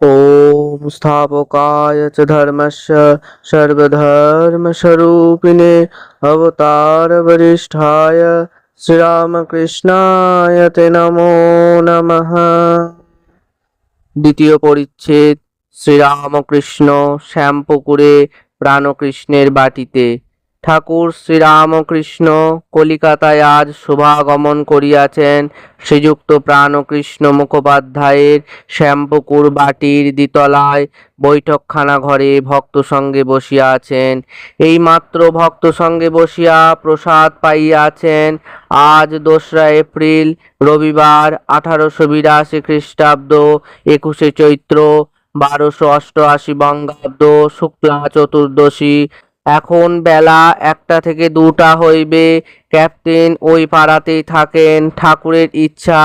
ॐ स्थापकाय च धर्मस्य सर्वधर्मस्वरूपिणे अवतारवरिष्ठाय শ্রীরামকৃষ্ণায় তে নমো নমঃ। দ্বিতীয় পরিচ্ছেদ। শ্রীরামকৃষ্ণ শ্যামপুকুরে প্রাণকৃষ্ণের বাটিতে। ঠাকুর শ্রীরামকৃষ্ণ কলিকাতায় আজ শুভাগমন করিয়াছেন। শ্রীযুক্ত প্রাণকৃষ্ণ মুখোপাধ্যায়ের শ্যামপুকুর বাটির দ্বিতলায় বৈঠকখানা ঘরে ভক্ত সঙ্গে বসিয়া আছেন। এইমাত্র ভক্ত সঙ্গে বসিয়া প্রসাদ পাইয়াছেন। আজ 2রা এপ্রিল রবিবার 1882 খ্রিস্টাব্দ 21শে চৈত্র 1288 বঙ্গাব্দ শুক্লা চতুর্দশী। এখন বেলা 1টা থেকে 2টা হইবে। ক্যাপ্টেন ওই পাড়াতেই থাকেন। ঠাকুরের ইচ্ছা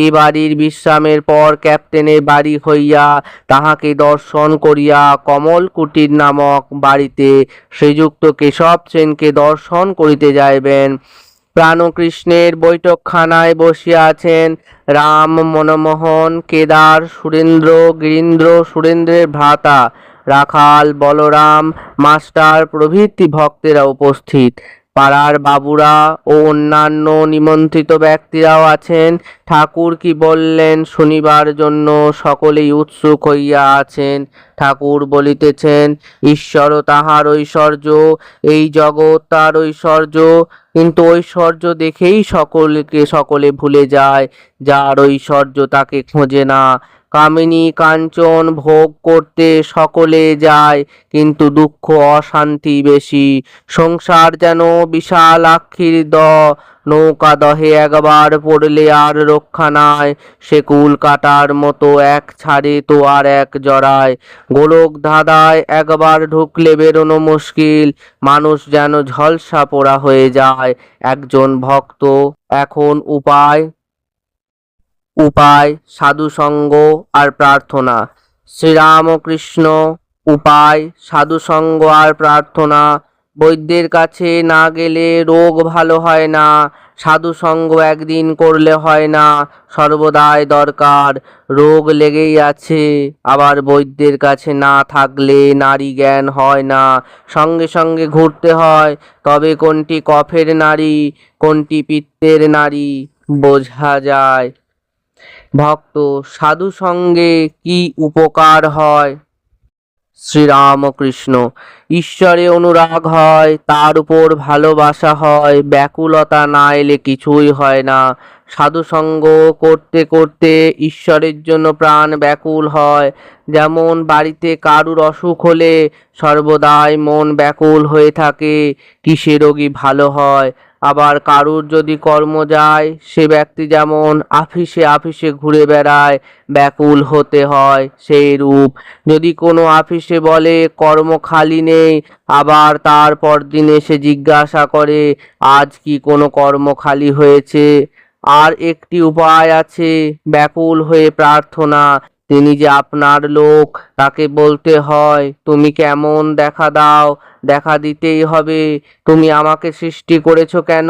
এ বাড়ির বিশ্রামের পর ক্যাপ্টেনের বাড়ি হইয়া তাহাকে দর্শন করিয়া কমল কুটির নামক বাড়িতে শ্রীযুক্ত কেশব সেনকে দর্শন করিতে যাইবেন। প্রাণকৃষ্ণের বৈঠকখানায় বসিয়া আছেন রাম, মনমোহন, কেদার, সুরেন্দ্র, গিরীন্দ্র, সুরেন্দ্রের ভ্রাতা রাখাল, বলরাম মাস্টার প্রভৃতি ভক্তেরা উপস্থিত। পাড়ার বাবুরা ও অন্যান্য নিমন্ত্রিত ব্যক্তিরাও আছেন। ঠাকুর কি বললেন শুনিবার জন্য সকলেই উৎসুক হইয়া আছেন। ঠাকুর বলিতেছেন, ঈশ্বর তাহার ঐশ্বর্য, এই জগৎ তার ঐশ্বর্য, কিন্তু ঐশ্বর্য দেখেই সকলে ভুলে যায়। যার ঐশ্বর্য তাকে খোঁজে না। কামিনী কাঞ্চন ভোগ করতে সকলে যায়, কিন্তু দুঃখ অশান্তি বেশি। সংসার যেন বিশালাক্ষীর নৌকা, দহে একবার পড়লে আর রক্ষা নাই। সে কুল কাটার মতো এক ছাড়ে তো আর এক জড়ায়। গোলক ধাঁধায় একবার ঢুকলে বেরোনো মুশকিল। মানুষ যেন ঝলসা পোড়া হয়ে যায়। একজন ভক্ত এখন উপায় সাধুসঙ্গ আর প্রার্থনা। শ্রীরামকৃষ্ণ উপায় সাধুসঙ্গ আর প্রার্থনা। বৈদ্যের কাছে না গেলে রোগ ভালো হয় না। সাধুসঙ্গ একদিন করলে হয় না, সর্বদাই দরকার। রোগ লেগেই আছে। আবার বৈদ্যের কাছে না থাকলে নাড়ি জ্ঞান হয় না, সঙ্গে সঙ্গে ঘুরতে হয়। তবে কোনটি কফের নাড়ি কোনটি পিত্তের নাড়ি বোঝা যায়। ভক্ত সাধু সঙ্গে কি উপকার হয়? শ্রীরামকৃষ্ণ ঈশ্বরে অনুরাগ হয়, তার উপর ভালোবাসা হয়। ব্যাকুলতা না এলে কিছুই হয় না। সাধুসঙ্গ করতে করতে ঈশ্বরের জন্য প্রাণ ব্যাকুল হয়। যেমন বাড়িতে কারুর অসুখ হলে সর্বদাই মন ব্যাকুল হয়ে থাকে কিসে রোগী ভালো হয়। আবার কারুর যদি কর্ম যায়, সে ব্যক্তি যেমন আফিসে ঘুরে বেড়ায়, ব্যাকুল হতে হয় সেই রূপ। যদি কোনো আফিসে বলে কর্ম খালি নেই, আবার তার পরদিন এসে জিজ্ঞাসা করে আজ কি কোনো কর্ম খালি হয়েছে। আর একটি উপায় আছে, ব্যাকুল হয়ে প্রার্থনা। তিনি যে আপনার লোক, তাকে বলতে হয় তুমি কেমন দেখা দাও, দেখা দিতেই হবে। তুমি আমাকে সৃষ্টি করেছো কেন?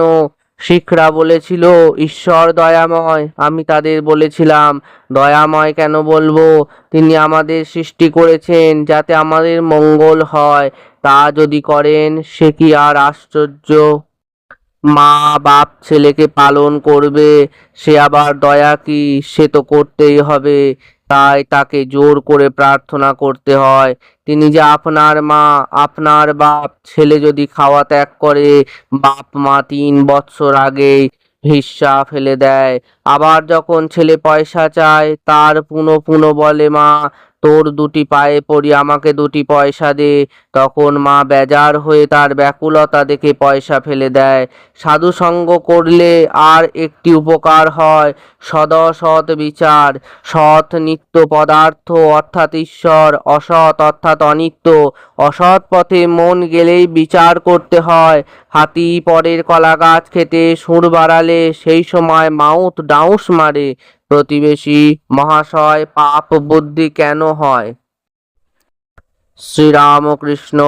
শিখরা বলেছিল ঈশ্বর দয়াময়। আমি তাদের বলেছিলাম দয়াময় কেন বলবো? তিনি আমাদের সৃষ্টি করেছেন যাতে আমাদের মঙ্গল হয়। তা যদি করেন সে কি আর আশ্চর্য? মা বাপ ছেলেকে পালন করবে, সে আবার দয়া কি? সে তো করতেই হবে। তাই তাকে জোর করে প্রার্থনা করতে হয়। তিনি যে আপনার মা, আপনার বাপ। ছেলে যদি খাওয়া ত্যাগ করে, বাপ মা 3 বৎসর আগেই হিস্সা ফেলে দেয়। আবার যখন ছেলে পয়সা চায়, তার পুনঃ বলে মা তোর 2টি পায়ে পড়ি, আমাকে 2টি পয়সা দে। তখন মা বেজার হয়ে তার ব্যাকুলতা দেখে পয়সা ফেলে দেয়। সাধু সঙ্গ করলে আর একটি উপকার হয়, সদসৎ বিচার। সৎ নিত্য পদার্থ অর্থাৎ ঈশ্বর, অসৎ অর্থাৎ অনিত্য। অসৎ পথে মন গেলেই বিচার করতে হয়। হাতি পরের কলা গাছ খেতে সুর বাড়ালে সেই সময় মাউথ ডাউস মারে। প্রতিবেশী মহাশয় পাপ বুদ্ধি কেন হয়? শ্রীরামকৃষ্ণ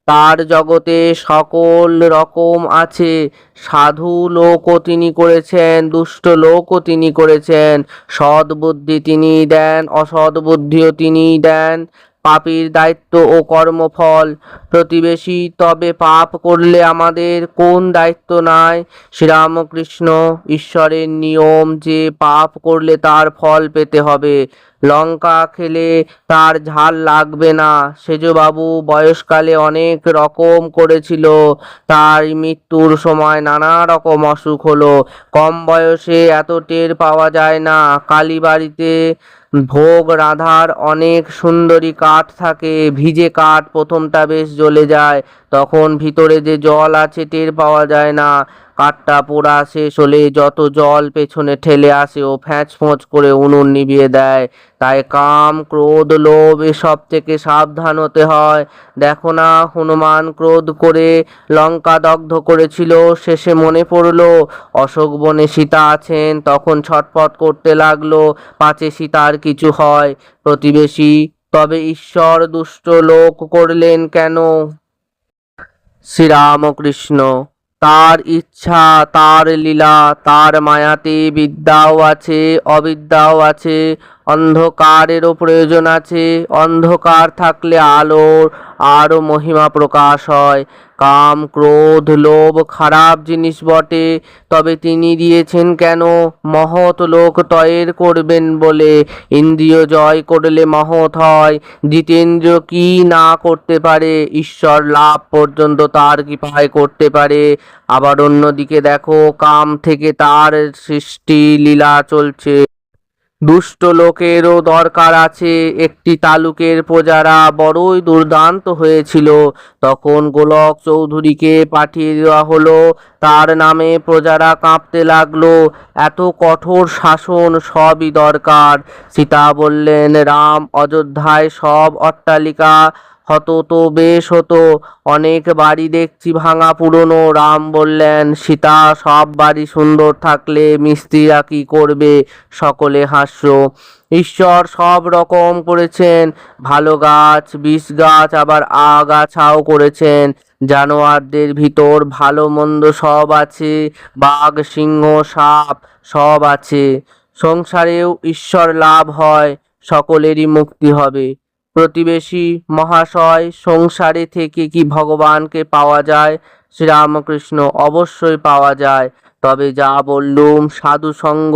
তার জগতে সকল রকম আছে। সাধু লোকও তিনি করেছেন, দুষ্ট লোকও তিনি করেছেন। সৎ বুদ্ধি তিনিই দেন, অসৎ বুদ্ধিও তিনিই দেন। পাপীর দায়িত্ব ও কর্মফল। প্রতিবেশী, তবে পাপ করলে আমাদের কোন দায়িত্ব নাই? শ্রীরামকৃষ্ণ, ঈশ্বরের নিয়ম যে পাপ করলে তার ফল পেতে হবে। লঙ্কা খেলে তার ঝাল লাগবে না। সেজবাবু বয়সকালে অনেক রকম করেছিল, তার মৃত্যুর সময় নানা রকম অসুখ হলো। কম বয়সে এত টের পাওয়া যায় না। কালীবাড়িতে ভোগ রাধার অনেক সুন্দরী কাঠ থাকে, ভিজে কাঠ প্রথমটা বেশ জ্বলে যায়, তখন ভিতরে যে জল আছে টের পাওয়া যায় না। কাঠটা পোড়া শেষ হলে যত জল পেছনে ঠেলে আসে ও ফ্যাঁচ ফোঁচ করে উনুন নিভিয়ে দেয়। তাই কাম, ক্রোধ, লোভ এসব থেকে সাবধান হতে হয়। দেখো না, হনুমান ক্রোধ করে লঙ্কা দগ্ধ করেছিল, শেষে মনে পড়ল অশোক বনে সীতা আছেন, তখন ছটফট করতে লাগলো পাছে সীতার কিছু হয়। প্রতিবেশী, তবে ঈশ্বর দুষ্ট লোক করলেন কেন? শ্রীরামকৃষ্ণ, তার ইচ্ছা, তার লীলা, তার মায়াতে বিদ্যাও আছে, অবিদ্যাও আছে। অন্ধকারেরও প্রয়োজন আছে। অন্ধকার থাকলে আলোর আরও মহিমা প্রকাশ হয়। কাম, ক্রোধ, লোভ খারাপ জিনিস বটে, তবে তিনি দিয়েছেন কেন? মহৎ লোক তয়ের করবেন বলে। ইন্দ্রিয় জয় করলে মহৎ হয়। জিতেন্দ্র কি না করতে পারে? ঈশ্বর লাভ পর্যন্ত তার কৃপায় করতে পারে। আবার অন্যদিকে দেখো, কাম থেকে তার সৃষ্টি লীলা চলছে। দুষ্ট লোকেরও দরকার আছে। একটি তালুকের প্রজারা বড়ই দুর্দান্ত হয়েছিল, তখন গোলক চৌধুরীকে পাঠিয়ে দেওয়া হলো। তার নামে প্রজারা কাঁপতে লাগলো। এত কঠোর শাসন সবই দরকার। সীতা বললেন, রাম, অযোধ্যায় সব অট্টালিকা হতো তো বেশ হতো, অনেক বাড়ি দেখছি ভাঙা পুরনো। রাম বললেন, সীতা, সব বাড়ি সুন্দর থাকলে মিস্ত্রিরা কি করবে? সকলে হাস্য। ঈশ্বর সব রকম করেছেন, ভালো গাছ, বিষ গাছ, আবার আগাছাও করেছেন। জানোয়ারদের ভিতর ভালো মন্দ সব আছে, বাঘ, সিংহ, সাপ সব আছে। সংসারেও ঈশ্বর লাভ হয়, সকলেরই মুক্তি হবে। প্রতিবেশী মহাশয়, সংসারে থেকে কি ভগবানকে পাওয়া যায়? শ্রীরামকৃষ্ণ, অবশ্যই পাওয়া যায়, তবে যা বললুম, সাধু সঙ্গ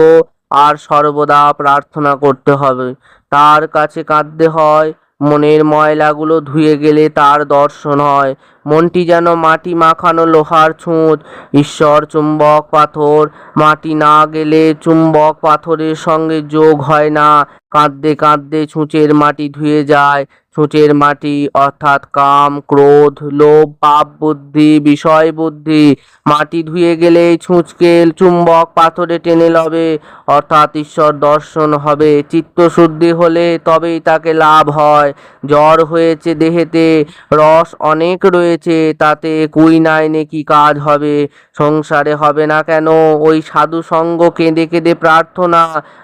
আর সর্বদা প্রার্থনা করতে হবে। তার কাছে কাঁদতে হয়। মনের ময়লাগুলো ধুয়ে গেলে তার দর্শন হয়। মনটি যেন মাটি মাখানো লোহার ছুঁচ। ঈশ্বর চুম্বক পাথর, মাটি না গেলে চুম্বক পাথরের সঙ্গে যোগ হয় না। কাঁদতে কাঁদতে ছুঁচের মাটি ধুয়ে যায়। ছুঁচের মাটি অর্থাৎ কাম, ক্রোধ, লোভ, পাপ বুদ্ধি, বিষয় বুদ্ধি। মাটি ধুয়ে গেলেই ছুঁচকে চুম্বক পাথরে টেনে লবে, অর্থাৎ ঈশ্বর দর্শন হবে। চিত্তশুদ্ধি হলে তবেই তাকে লাভ হয়। জ্বর হয়েছে দেহেতে, রস অনেক রয়েছে, তাতে কুই নাই কি কাজ হবে? সংসারে হবে না কেন? ওই সাধু সঙ্গ, কেঁদে কেঁদে প্রার্থনা,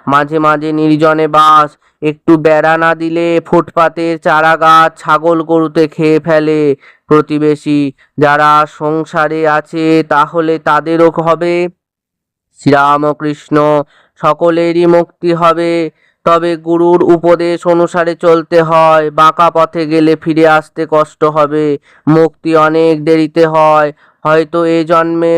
মাঝে মাঝে নির্জনে বাস। একটু বেড়া না দিলে ফুটপাতের চারা গাছ ছাগল গরুতে খেয়ে ফেলে। প্রতিবেশী, যারা সংসারে আছে তাহলে তাদেরও হবে। শ্রীরামকৃষ্ণ, সকলেরই মুক্তি হবে, তবে গুরুর উপদেশ অনুসারে চলতে হয়। বাঁকা পথে গেলে ফিরে আসতে কষ্ট হবে। মুক্তি অনেক দেরিতে হয়, হয়তো এ জন্মে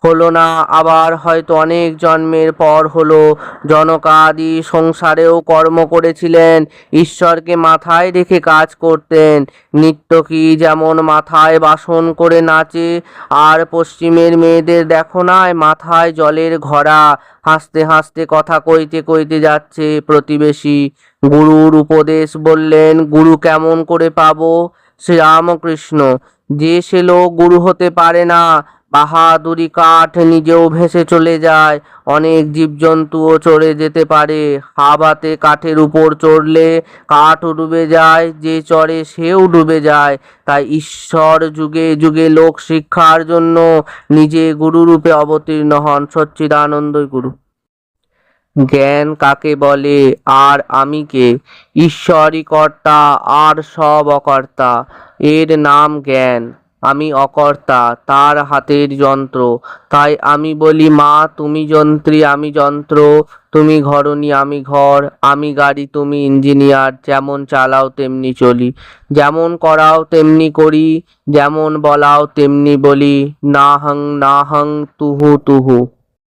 হলো না, আবার হয়তো অনেক জন্মের পর হলো। জনকাদি সংসারেও কর্ম করেছিলেন, ঈশ্বরকে মাথায় রেখে কাজ করতেন। নৃত্যকী যেমন মাথায় বাসন করে নাচে, আর পশ্চিমের মেয়েদের দেখো না, মাথায় জলের ঘড়া, হাসতে হাসতে কথা কইতে কইতে যাচ্ছে। প্রতিবেশী, গুরুর উপদেশ বললেন, গুরু কেমন করে পাবো? শ্রীরামকৃষ্ণ, যে সে লোক গুরু হতে পারে না। বাহাদুরি কাঠ নিজেও ভেসে চলে যায়, অনেক জীবজন্তুও চড়ে যেতে পারে। হাওয়াতে কাঠের উপর চড়লে কাঠ ডুবে যায়, যে চড়ে সেও ডুবে যায়। তাই ঈশ্বর যুগে যুগে লোক শিক্ষার জন্য নিজে গুরুরূপে অবতীর্ণ হন। সচ্চিদানন্দই গুরু। জ্ঞান কাকে বলে, আর আমি কে? ঈশ্বরই কর্তা, আর সব অকর্তা। এর নাম জ্ঞান। আমি অকর্তা, তার হাতের যন্ত্র। তাই আমি বলি মা তুমি যন্ত্রী আমি যন্ত্র, তুমি ঘরণী আমি ঘর, আমি গাড়ি তুমি ইঞ্জিনিয়ার, যেমন চালাও তেমনি চলি, যেমন করাও তেমনি করি, যেমন বলাও তেমনি বলি, না হং তুহু তুহু।